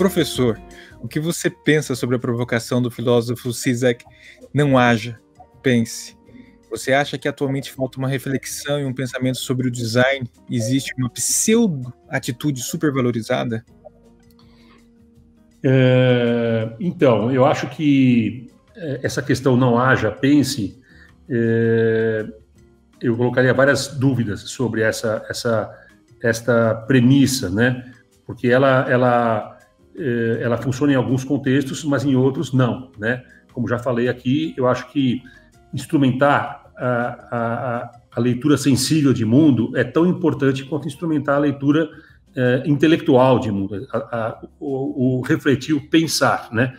Professor, o que você pensa sobre a provocação do filósofo Zizek? Não haja, pense. Você acha que atualmente falta uma reflexão e um pensamento sobre o design? Existe uma pseudo-atitude supervalorizada? Então, eu acho que essa questão não haja, pense, eu colocaria várias dúvidas sobre esta premissa, né? Porque ela funciona em alguns contextos, mas em outros não, né? Como já falei aqui, eu acho que instrumentar a leitura sensível de mundo é tão importante quanto instrumentar a leitura intelectual de mundo, o refletir, o pensar, né?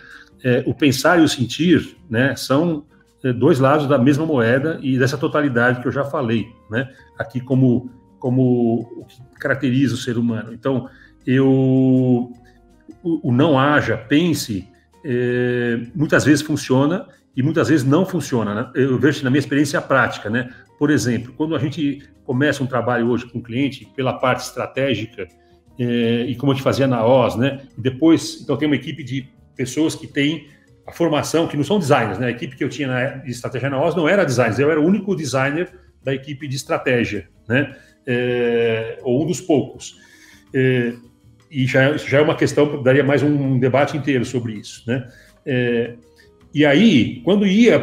O pensar e o sentir, né, são dois lados da mesma moeda e dessa totalidade que eu já falei, né? Aqui como o que caracteriza o ser humano. Então, o não haja, pense, muitas vezes funciona e muitas vezes não funciona, né? Eu vejo na minha experiência prática, né? Por exemplo, quando a gente começa um trabalho hoje com o cliente pela parte estratégica, e como a gente fazia na OZ, né? E depois, então tem uma equipe de pessoas que têm a formação, que não são designers, né? A equipe que eu tinha de estratégia na OZ não era designer, eu era o único designer da equipe de estratégia, né? Ou um dos poucos. E já é uma questão, daria mais um debate inteiro sobre isso, né? E aí, quando ia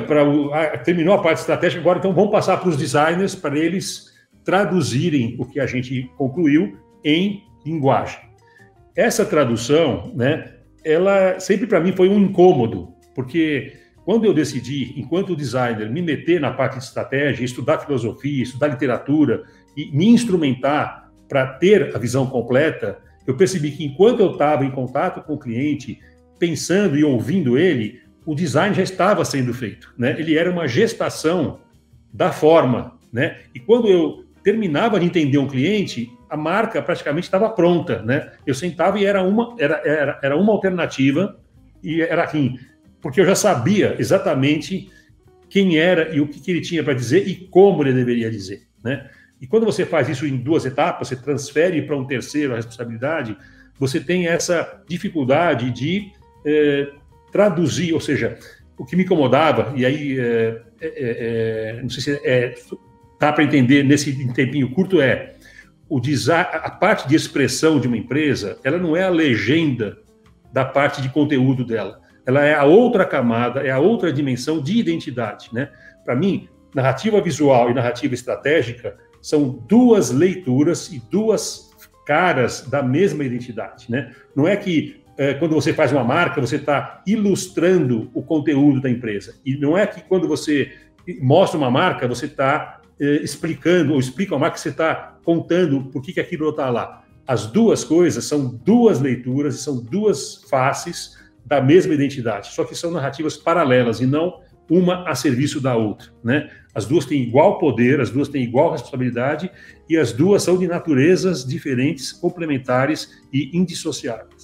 terminou a parte estratégica, agora então vamos passar para os designers para eles traduzirem o que a gente concluiu em linguagem. Essa tradução, né, ela sempre para mim foi um incômodo, porque quando eu decidi, enquanto designer, me meter na parte de estratégia, estudar filosofia, estudar literatura e me instrumentar para ter a visão completa, eu percebi que enquanto eu estava em contato com o cliente, pensando e ouvindo ele, o design já estava sendo feito, né? Ele era uma gestação da forma, né? E quando eu terminava de entender um cliente, a marca praticamente estava pronta, né? Eu sentava e era uma alternativa e era assim, porque eu já sabia exatamente quem era e o que ele tinha para dizer e como ele deveria dizer, né? E quando você faz isso em duas etapas, você transfere para um terceiro a responsabilidade, você tem essa dificuldade de traduzir, ou seja, o que me incomodava, e aí não sei se dá para entender nesse tempinho curto, a parte de expressão de uma empresa, ela não é a legenda da parte de conteúdo dela, ela é a outra camada, é a outra dimensão de identidade, né? Para mim, narrativa visual e narrativa estratégica são duas leituras e duas caras da mesma identidade, né? Não é que quando você faz uma marca, você está ilustrando o conteúdo da empresa. E não é que quando você mostra uma marca, você está explicando, ou explica uma marca, você está contando por que aquilo está lá. As duas coisas são duas leituras e são duas faces da mesma identidade, só que são narrativas paralelas e não uma a serviço da outra, né? As duas têm igual poder, as duas têm igual responsabilidade e as duas são de naturezas diferentes, complementares e indissociáveis.